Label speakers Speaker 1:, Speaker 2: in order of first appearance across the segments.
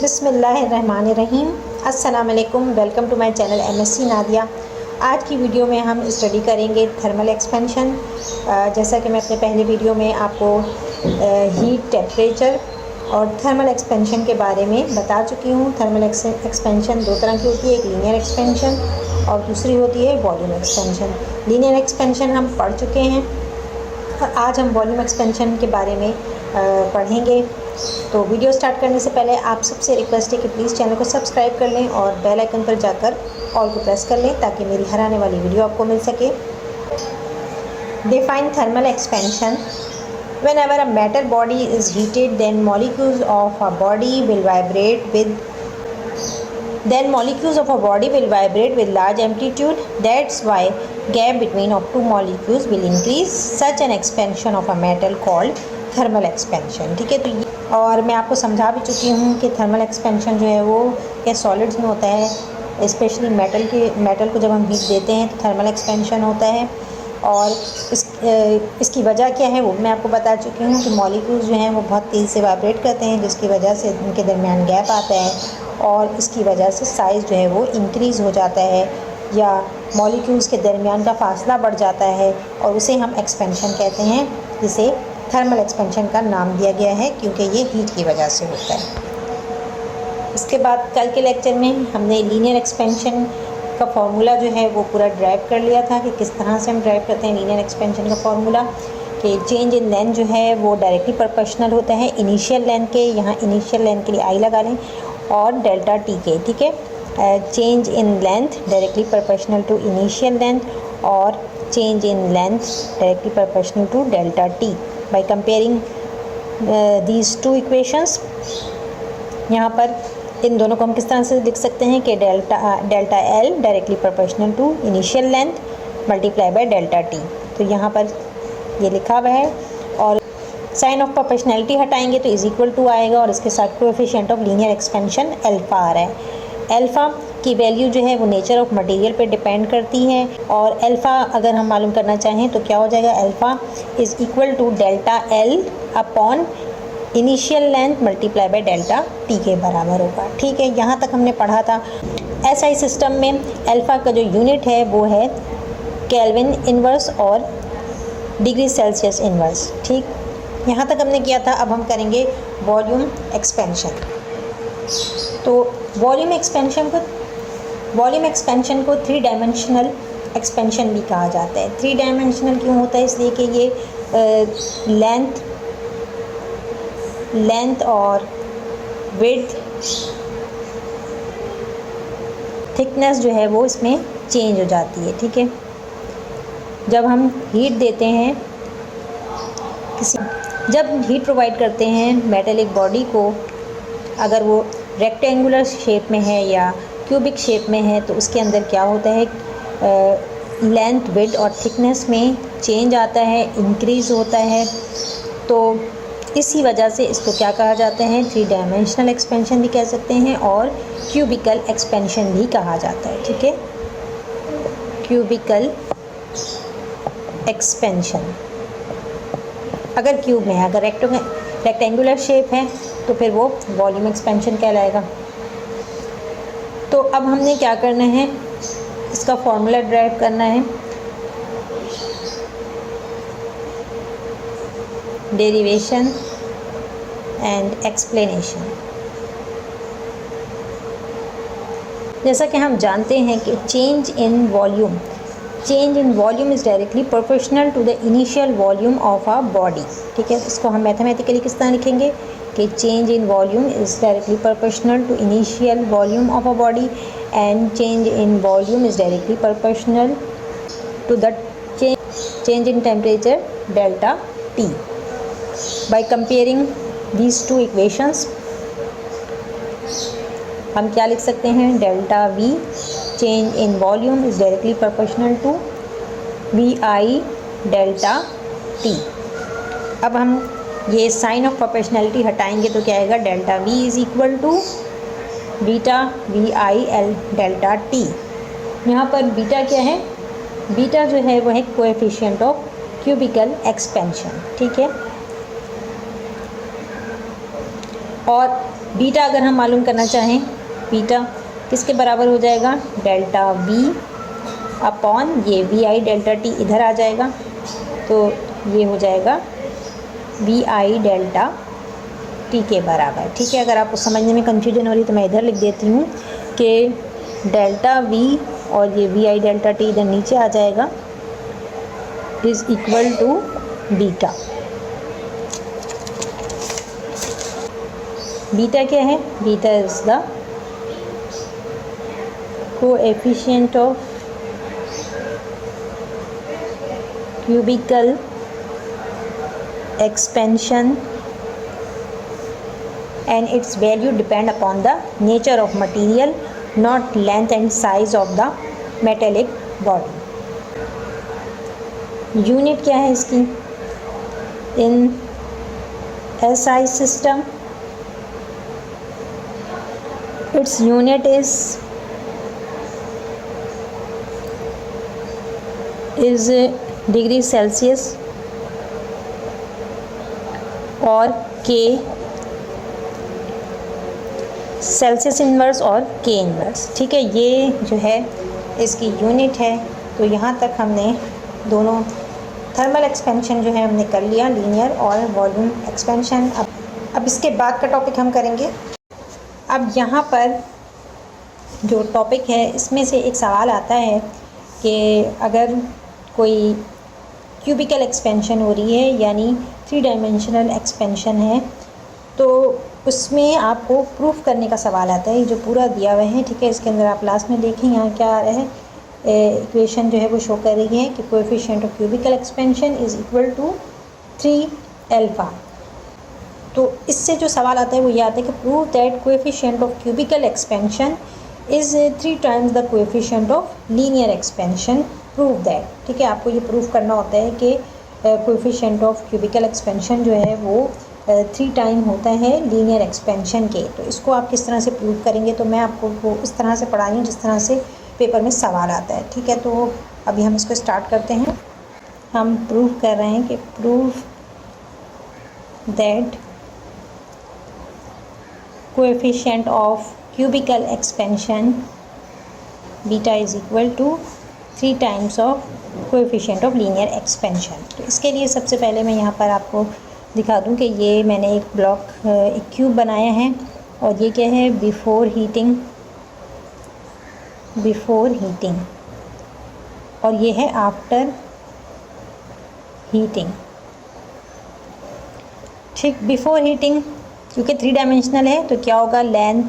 Speaker 1: बिस्मिल्लाहिर्रहमानिर्रहीम। अस्सलाम वालेकुम। Welcome to my channel MSc Nadia. आज की वीडियो में हम स्टडी करेंगे थर्मल एक्सपेंशन। जैसा कि मैं अपने पहले वीडियो में आपको हीट, टेम्परेचर और थर्मल एक्सपेंशन के बारे में बता चुकी हूँ। थर्मल एक्सपेंशन दो तरह की होती है, एक लीनियर एक्सपेंशन और दूसरी होती है वॉल्यूम एक्सपेंशन। लीनियर एक्सपेंशन हम पढ़ चुके हैं और आज हम वॉल्यूम एक्सपेंशन के बारे में पढ़ेंगे। तो वीडियो स्टार्ट करने से पहले आप सबसे रिक्वेस्ट है कि प्लीज़ चैनल को सब्सक्राइब कर लें और बेल आइकन पर जाकर ऑल को प्रेस कर लें ताकि मेरी हर आने वाली वीडियो आपको मिल सके। Define thermal expansion. Whenever a metal body is heated, then molecules of a body will vibrate with large amplitude. That's why gap between of two molecules will increase. Such an expansion of a metal called thermal expansion. ठीक है, तो ये और मैं आपको समझा भी चुकी हूँ कि थर्मल एक्सपेंशन जो है वो क्या सॉलिड्स में होता है। स्पेशली मेटल को जब हम हीट देते हैं तो थर्मल एक्सपेंशन होता है और इसकी वजह क्या है वो मैं आपको बता चुकी हूँ कि मॉलिक्यूल्स जो हैं वो बहुत तेज़ी से वाइब्रेट करते हैं, जिसकी वजह से उनके दरमियान गैप आता है और इसकी वजह से साइज़ जो है वो इंक्रीज़ हो जाता है या मॉलिक्यूल्स के दरमियान का फासला बढ़ जाता है और उसे हम एक्सपेंशन कहते हैं, जिसे थर्मल एक्सपेंशन का नाम दिया गया है क्योंकि ये हीट की वजह से होता है। इसके बाद कल के लेक्चर में हमने लीनियर एक्सपेंशन का फार्मूला जो है वो पूरा ड्राइव कर लिया था कि किस तरह से हम ड्राइव करते हैं लीनियर एक्सपेंशन का फार्मूला। कि चेंज इन लेंथ जो है वो डायरेक्टली प्रोपोर्शनल होता है इनिशियल लेंथ के, यहाँ इनिशियल लेंथ के लिए आई लगा लें, और डेल्टा टी के। ठीक है, change in length directly proportional to initial length और change in length directly proportional to delta T by comparing these two equations. यहाँ पर इन दोनों को हम किस तरह से लिख सकते हैं कि delta L directly proportional to initial length multiply by delta T. तो यहाँ पर ये लिखा हुआ है और साइन ऑफ प्रोपोर्शनैलिटी हटाएंगे तो इज इक्वल टू आएगा और इसके साथ coefficient of linear expansion alpha आ रहा है। अल्फ़ा की वैल्यू जो है वो नेचर ऑफ मटेरियल पे डिपेंड करती है और अल्फ़ा अगर हम मालूम करना चाहें तो क्या हो जाएगा, alpha is equal to delta L upon initial length multiply by delta T के बराबर होगा। ठीक है, यहाँ तक हमने पढ़ा था। एसआई सिस्टम में अल्फ़ा का जो यूनिट है वो है केल्विन इन्वर्स और डिग्री सेल्सियस इन्वर्स। ठीक, यहाँ तक हमने किया था। अब हम करेंगे वॉल्यूम एक्सपेंशन। तो वॉल्यूम एक्सपेंशन को थ्री डायमेंशनल एक्सपेंशन भी कहा जाता है। थ्री डायमेंशनल क्यों होता है, इसलिए कि ये लेंथ और विड्थ, थिकनेस जो है वो इसमें चेंज हो जाती है। ठीक है, जब हम हीट देते हैं जब हीट प्रोवाइड करते हैं मेटेलिक बॉडी को, अगर वो रेक्टेंगुलर शेप में है या क्यूबिक शेप में है तो उसके अंदर क्या होता है, लेंथ, विड्थ और थिकनेस में चेंज आता है, इंक्रीज़ होता है। तो इसी वजह से इसको क्या कहा जाता है, थ्री डायमेंशनल एक्सपेंशन भी कह सकते हैं और क्यूबिकल एक्सपेंशन भी कहा जाता है। ठीक है, क्यूबिकल एक्सपेंशन अगर क्यूब में है, अगर रेक्टेंगुलर शेप है तो फिर वो वॉल्यूम एक्सपेंशन कहलाएगा। तो अब हमने क्या करना है, इसका फॉर्मूला ड्राइव करना है। Derivation and explanation. जैसा कि हम जानते हैं कि change in volume is directly proportional to the initial volume of a body. ठीक है, इसको हम मैथमेटिकली किस तरह लिखेंगे कि change in volume is directly proportional to initial volume of a body and change in volume is directly proportional to the change in temperature delta T. By comparing these two equations हम क्या लिख सकते हैं, delta V change in volume is directly proportional to V I delta T. अब हम ये sign of proportionality हटाएंगे तो क्या आएगा, delta V is equal to beta V I L delta T. यहाँ पर बीटा क्या है, बीटा जो है वो है कोएफिशिएंट ऑफ क्यूबिकल एक्सपेंशन। ठीक है, और बीटा अगर हम मालूम करना चाहें, बीटा किसके बराबर हो जाएगा, डेल्टा वी अपॉन ये वी आई डेल्टा टी इधर आ जाएगा, तो ये हो जाएगा वी आई डेल्टा टी के बराबर। ठीक है, अगर आपको समझने में कन्फ्यूजन हो रही तो मैं इधर लिख देती हूँ कि डेल्टा वी और ये वी आई डेल्टा टी इधर नीचे आ जाएगा, is equal to beta. Beta क्या है, beta is the coefficient of cubical expansion and its value depend upon the nature of material, not length and size of the metallic body. Unit क्या है इसकी, इन SI system its unit is degree Celsius और के Celsius inverse और के inverse. ठीक है, ये जो है इसकी यूनिट है। तो यहाँ तक हमने दोनों थर्मल एक्सपेंशन जो है हमने कर लिया, लीनियर और वॉल्यूम एक्सपेंशन। अब इसके बाद का टॉपिक हम करेंगे। अब यहाँ पर जो टॉपिक है इसमें से एक सवाल आता है कि अगर कोई क्यूबिकल एक्सपेंशन हो रही है, यानी 3 डायमेंशनल एक्सपेंशन है, तो उसमें आपको प्रूफ करने का सवाल आता है, जो पूरा दिया हुआ है। ठीक है, इसके अंदर आप लास्ट में देखें यहाँ क्या आ रहा है, इक्वेशन जो है वो शो कर रही है कि coefficient of cubical expansion is equal to 3 alpha. तो इससे जो सवाल आता है वो ये आता है कि prove that coefficient of cubical expansion is 3 times the coefficient of linear expansion, prove that. ठीक है, आपको ये प्रूफ करना होता है कि कोएफिशिएंट ऑफ क्यूबिकल एक्सपेंशन जो है वो 3 टाइम होता है लीनियर एक्सपेंशन के। तो इसको आप किस तरह से प्रूव करेंगे, तो मैं आपको वो इस तरह से पढ़ा रही हूँ जिस तरह से पेपर में सवाल आता है। ठीक है, तो अभी हम इसको स्टार्ट करते हैं। हम प्रूव कर रहे हैं कि prove that coefficient of cubical expansion beta is equal to 3 times of coefficient of linear expansion. तो इसके लिए सबसे पहले मैं यहाँ पर आपको दिखा दूँ कि ये मैंने एक ब्लॉक एक क्यूब बनाया है, और ये क्या है, बिफोर हीटिंग, और ये है आफ्टर हीटिंग। ठीक, बिफोर हीटिंग क्योंकि 3 डायमेंशनल है तो क्या होगा, लेंथ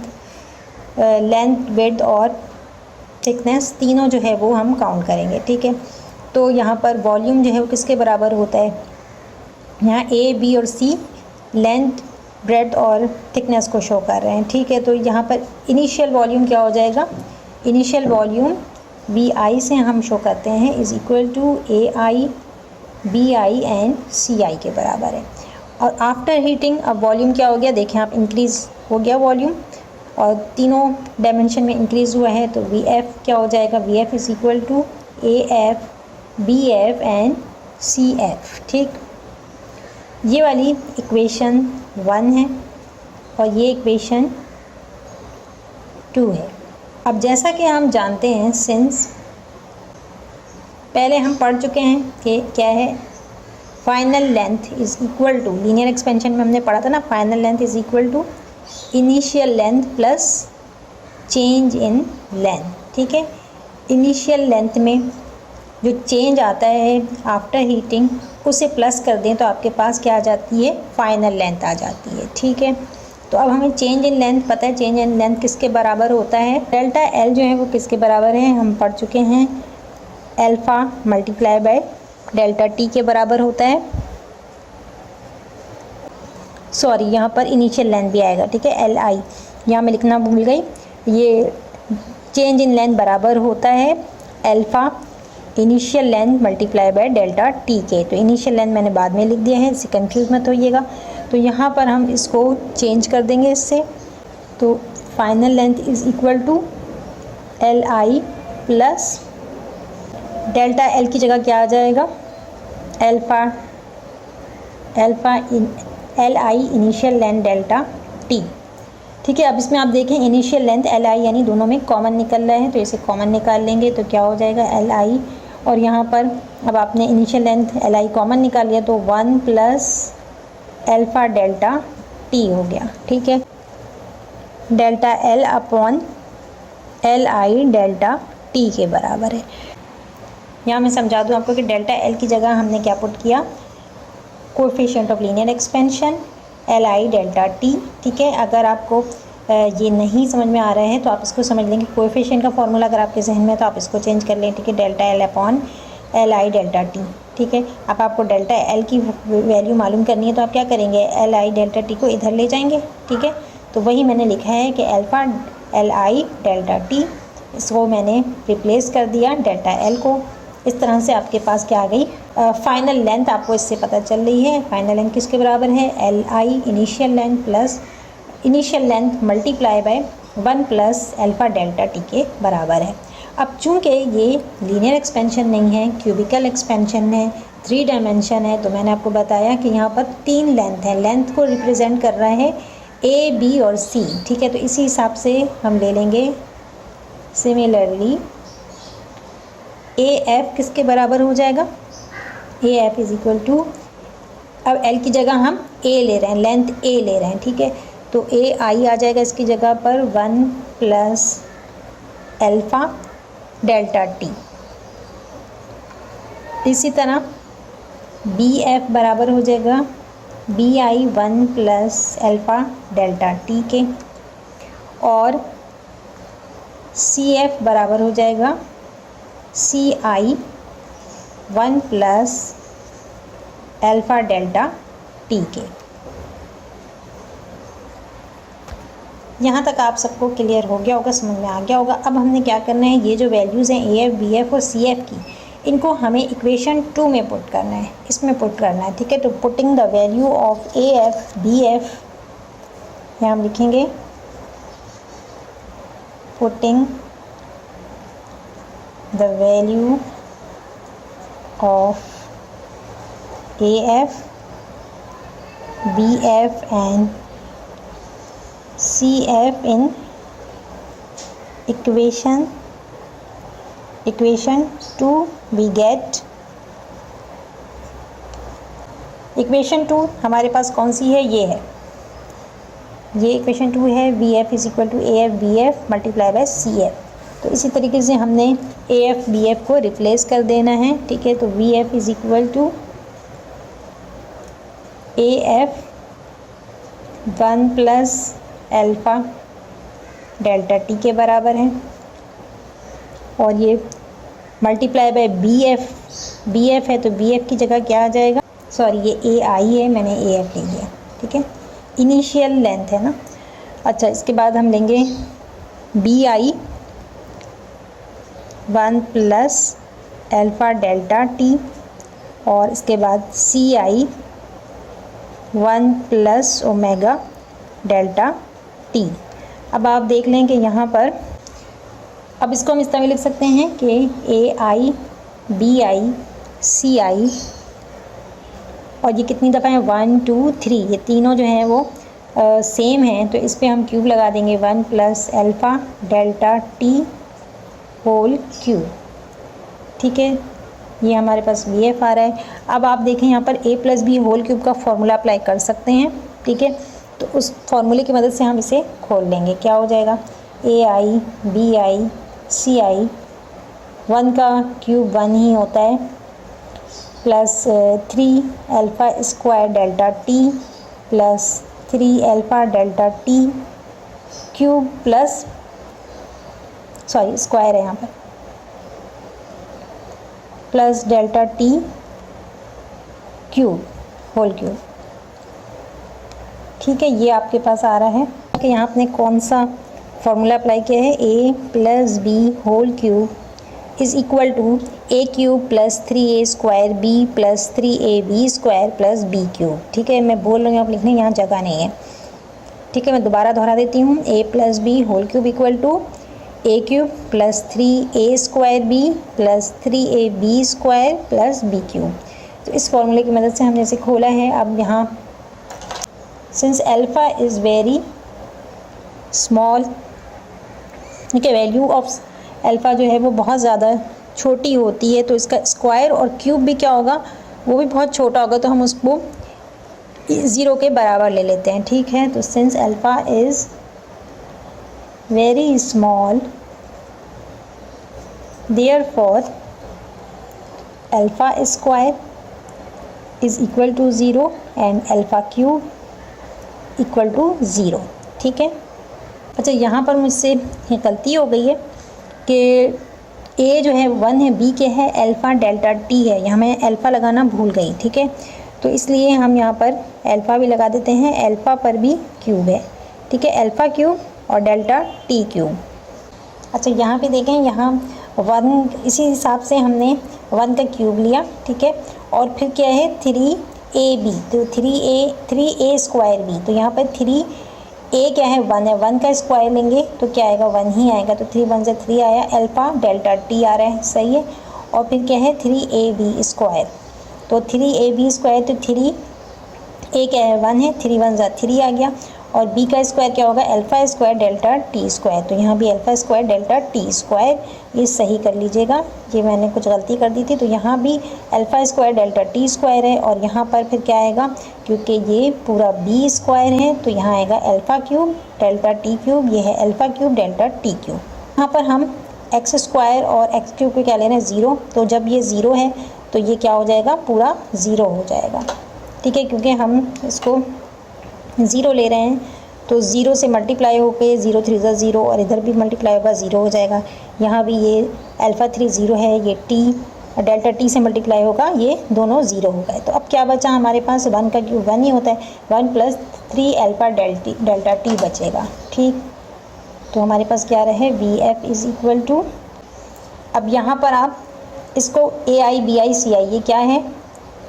Speaker 1: विड्थ और थिकनेस तीनों जो है वो हम काउंट करेंगे। ठीक है, तो यहाँ पर वॉल्यूम जो है वो किसके बराबर होता है, यहाँ ए बी और सी लेंथ ब्रेड्थ और थिकनेस को शो कर रहे हैं। ठीक है, तो यहाँ पर इनिशियल वॉल्यूम क्या हो जाएगा, इनिशियल वॉल्यूम वी आई से हम शो करते हैं is equal to A I B I and C I के बराबर है। और आफ्टर हीटिंग अब वॉल्यूम क्या हो गया, देखें आप, इंक्रीज़ हो गया वॉल्यूम और तीनों डायमेंशन में इंक्रीज़ हुआ है, तो वी एफ क्या हो जाएगा, V F is equal to A F B F and C F. ठीक, ये वाली इक्वेशन 1 है और ये इक्वेशन 2 है। अब जैसा कि हम जानते हैं, सिंस पहले हम पढ़ चुके हैं कि क्या है, final length is equal to, linear expansion में हमने पढ़ा था ना, final length is equal to initial length plus change in length. ठीक है, इनिशियल लेंथ में जो चेंज आता है आफ्टर हीटिंग उसे प्लस कर दें तो आपके पास क्या आ जाती है, फाइनल लेंथ आ जाती है। ठीक है, तो अब हमें चेंज इन लेंथ पता है, चेंज इन लेंथ किसके बराबर होता है, डेल्टा एल जो है वो किसके बराबर है, हम पढ़ चुके हैं, alpha multiply by delta T के बराबर होता है। सॉरी, यहाँ पर इनिशियल लेंथ भी आएगा। ठीक है, एल आई यहाँ मैं लिखना भूल गई, ये चेंज इन लेंथ बराबर होता है alpha initial length multiply by delta T के। तो इनिशियल लेंथ मैंने बाद में लिख दिया है, इससे कंफ्यूज मत होइएगा। तो यहाँ पर हम इसको चेंज कर देंगे इससे, तो final length is equal to L I plus delta L की जगह क्या आ जाएगा, alpha in L I initial length delta T. ठीक है। अब इसमें आप देखें इनिशियल लेंथ एल आई यानी दोनों में कॉमन निकल रहा है, तो इसे कॉमन निकाल लेंगे तो क्या हो जाएगा एल आई, और यहाँ पर अब आपने initial length L I common निकाल लिया तो 1 प्लस एल्फ़ा डेल्टा टी हो गया। ठीक है, delta L upon L I delta T के बराबर है। यहाँ मैं समझा दूँ आपको कि डेल्टा एल की जगह हमने क्या पुट किया, coefficient of linear expansion L I delta T. ठीक है, अगर आपको ये नहीं समझ में आ रहा है तो आप इसको समझ लेंगे कोएफिशिएंट का फॉर्मूला अगर आपके जहन में है तो आप इसको चेंज कर लें। ठीक है, delta L upon L I delta T. ठीक है, अब आपको डेल्टा एल की वैल्यू मालूम करनी है तो आप क्या करेंगे, एल आई डेल्टा टी को इधर ले जाएंगे। ठीक है, तो वही मैंने लिखा है कि alpha L I delta T, इसको मैंने रिप्लेस कर दिया डेल्टा एल को। इस तरह से आपके पास क्या आ गई, फाइनल लेंथ आपको इससे पता चल रही है। फाइनल लेंथ किसके बराबर है, L I initial length plus initial length multiply bye 1 plus alpha delta T के बराबर है। अब चूँकि ये लीनियर एक्सपेंशन नहीं है, क्यूबिकल एक्सपेंशन है, 3 डायमेंशन है, तो मैंने आपको बताया कि यहाँ पर 3 लेंथ है। लेंथ को रिप्रेजेंट कर रहा है ए, बी और सी। ठीक है, तो इसी हिसाब से हम ले लेंगे सिमिलरली ए एफ किसके बराबर हो जाएगा, A F is equal to, अब एल की जगह हम ए ले रहे हैं, लेंथ ए ले रहे हैं। ठीक है, तो ए आई आ जाएगा इसकी जगह पर 1 प्लस अल्फ़ा डेल्टा टी। इसी तरह बी एफ बराबर हो जाएगा B I 1 plus alpha delta T के, और सी एफ बराबर हो जाएगा C I 1 plus alpha delta T के। यहाँ तक आप सबको क्लियर हो गया होगा, समझ में आ गया होगा। अब हमने क्या करना है, ये जो वैल्यूज़ हैं ए एफ, बी एफ और सी एफ की, इनको हमें इक्वेशन 2 में पुट करना है, इसमें पुट करना है। ठीक है, तो putting the value of A F B F, यहाँ हम लिखेंगे putting the value of A F, B F and CF in equation 2 we get equation 2 हमारे पास कौन सी है, ये है, ये इक्वेशन 2 है। V F is equal to A F B F multiply by C F. तो इसी तरीके से हमने ए एफ बी एफ को रिप्लेस कर देना है। ठीक है, तो V F is equal to A F 1 plus alpha delta T के बराबर है, और ये मल्टीप्लाई बाय बी एफ है, तो बी एफ की जगह क्या आ जाएगा, सॉरी ये ए आई है, मैंने ए एफ ले लिया। ठीक है, इनिशियल लेंथ है ना। अच्छा, इसके बाद हम लेंगे B I 1 plus alpha delta T, और इसके बाद C I 1 plus omega delta T. अब आप देख लें कि यहाँ पर, अब इसको हम इस तरह लिख सकते हैं कि ए आई बी आई सी आई, और ये कितनी दफ़ा है 1 2 3, ये तीनों जो हैं वो सेम हैं, तो इस पर हम क्यूब लगा देंगे 1 plus alpha delta T whole cube. ठीक है, ये हमारे पास वी एफ आ रहा है। अब आप देखें यहाँ पर ए प्लस बी होल क्यूब का फॉर्मूला अप्लाई कर सकते हैं। ठीक है, तो उस फॉर्मूले की मदद से हम इसे खोल लेंगे। क्या हो जाएगा, ए I B I C I, 1 का क्यूब 1 ही होता है, plus 3 alpha square delta T plus 3 alpha delta T cube plus, sorry square है यहाँ पर, plus delta T cube whole cube. ठीक है, ये आपके पास आ रहा है कि यहाँ आपने कौन सा फॉर्मूला अप्लाई किया है, A plus B whole cube is equal to A cube plus 3a square B plus 3ab square plus B cube. ठीक है, मैं बोल रही हूँ, आप लिखने यहाँ जगह नहीं है। ठीक है, मैं दोबारा दोहरा देती हूँ, A plus B whole cube equal to A cube plus 3a square B plus 3ab square plus B cube. तो इस फॉर्मूले की मदद से हमने इसे खोला है। अब यहाँ since alpha is very small, ठीक है, वैल्यू ऑफ अल्फ़ा जो है वो बहुत ज़्यादा छोटी होती है, तो इसका स्क्वायर और क्यूब भी क्या होगा, वो भी बहुत छोटा होगा, तो हम उसको 0 के बराबर ले लेते हैं, ठीक है। तो since alpha is very small, therefore alpha square is equal to 0 and alpha cube equal to 0, ठीक है। अच्छा, यहाँ पर मुझसे गलती हो गई है कि ए जो है 1 है, बी के है, अल्फ़ा डेल्टा टी है, यहाँ मैं अल्फ़ा लगाना भूल गई, ठीक है। तो इसलिए हम यहाँ पर अल्फ़ा भी लगा देते हैं, अल्फ़ा पर भी क्यूब है, ठीक है, अल्फ़ा क्यूब और डेल्टा टी क्यूब। अच्छा, यहाँ पे देखें, यहाँ 1, इसी हिसाब से हमने 1 का क्यूब लिया, ठीक है, और फिर क्या है 3ab, तो 3a स्क्वायर बी, तो यहाँ पर 3a क्या है 1 है, 1 का स्क्वायर लेंगे तो क्या आएगा 1 ही आएगा, तो 3 1 से 3 आया, अल्फ़ा डेल्टा टी आ रहा है, सही है। और फिर क्या है 3ab स्क्वायर, तो 3ab स्क्वायर, तो 3a क्या है 1 है, 3 1 से 3 आ गया, और b का स्क्वायर क्या होगा alpha square delta T square, तो यहाँ भी alpha square delta T square, ये सही कर लीजिएगा, ये मैंने कुछ गलती कर दी थी। तो यहाँ भी alpha square delta T square है, और यहाँ पर फिर क्या आएगा, क्योंकि ये पूरा b स्क्वायर है तो यहाँ आएगा alpha cube delta T cube, ये है alpha cube delta T cube. यहाँ पर हम एक्स स्क्वायर और एक्स क्यूब को क्या ले रहे हैं 0, तो जब ये 0 है तो ये क्या हो जाएगा, पूरा 0 हो जाएगा, ठीक है, क्योंकि हम इसको 0 ले रहे हैं, तो 0 से मल्टीप्लाई होकर 0 3 0, और इधर भी मल्टीप्लाई होगा 0 हो जाएगा। यहाँ भी ये अल्फ़ा 3 0 है, ये टी और डेल्टा टी से मल्टीप्लाई होगा, ये दोनों 0 हो गए। तो अब क्या बचा हमारे पास, 1 का क्यूब 1 ही होता है, 1 + 3 अल्फ़ा डेल्टा टी बचेगा, ठीक। तो हमारे पास क्या रहे VF इज़ इक्वल टू, अब यहाँ पर आप इसको AI BI CI ये क्या है,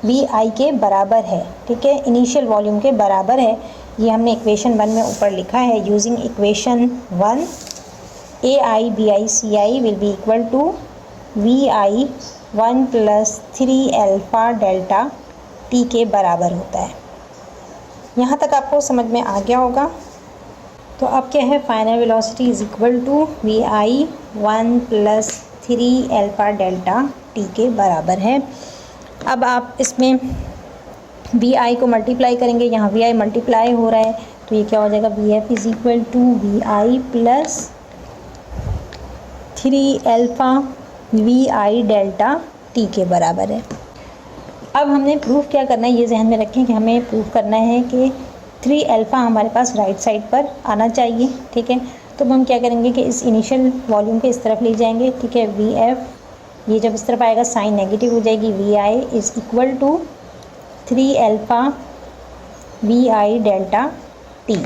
Speaker 1: BI के बराबर है, ठीक है, इनिशियल वॉल्यूम के बराबर है, ये हमने इक्वेशन 1 में ऊपर लिखा है। Using equation 1 AI BI CI will be equal to VI 1 + 3 alpha delta T के बराबर होता है। यहाँ तक आपको समझ में आ गया होगा। तो अब क्या है, final velocity is equal to VI 1 + 3 alpha delta T के बराबर है। अब आप इसमें VI को मल्टीप्लाई करेंगे, यहाँ VI मल्टीप्लाई हो रहा है, तो ये क्या हो जाएगा, VF is equal to VI + 3 alpha VI delta T के बराबर है। अब हमने प्रूफ क्या करना है, ये जहन में रखें कि हमें प्रूफ करना है कि 3 अल्फ़ा हमारे पास राइट साइड पर आना चाहिए, ठीक है। तो हम क्या करेंगे कि इस इनिशियल वॉल्यूम के इस तरफ ले जाएंगे, ठीक है, VF ये जब इस तरफ आएगा साइन नेगेटिव हो जाएगी, VI is equal to 3 alpha VI delta T.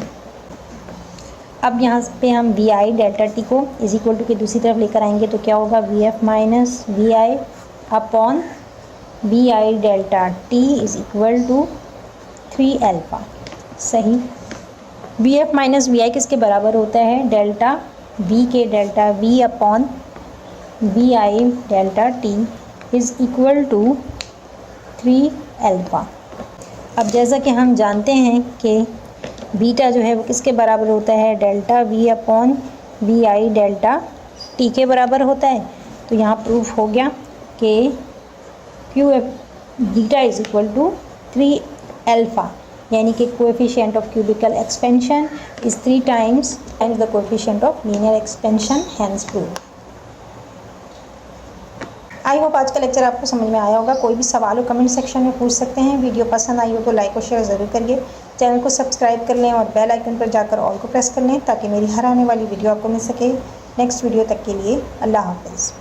Speaker 1: अब यहाँ पे हम VI डेल्टा टी को इज़ इक्वल टू के दूसरी तरफ लेकर आएंगे, तो क्या होगा VF - VI upon VI delta T is equal to 3 alpha, सही। VF - VI किसके बराबर होता है, डेल्टा V के, delta V upon VI delta T is equal to 3 alpha. अब जैसा कि हम जानते हैं कि बीटा जो है वो किसके बराबर होता है, delta V upon VI delta T के बराबर होता है। तो यहाँ प्रूफ हो गया कि beta is equal to 3 alpha, यानी कि coefficient of cubical expansion is 3 times the coefficient of linear expansion, hence proof. I hope आज का लेक्चर आपको समझ में आया होगा। कोई भी सवाल हो कमेंट सेक्शन में पूछ सकते हैं। वीडियो पसंद आई हो तो लाइक और शेयर ज़रूर करिए। चैनल को सब्सक्राइब कर लें और बेल आइकन पर जाकर ऑल को प्रेस कर लें ताकि मेरी हर आने वाली वीडियो आपको मिल सके। नेक्स्ट वीडियो तक के लिए अल्लाह हाफ़िज़।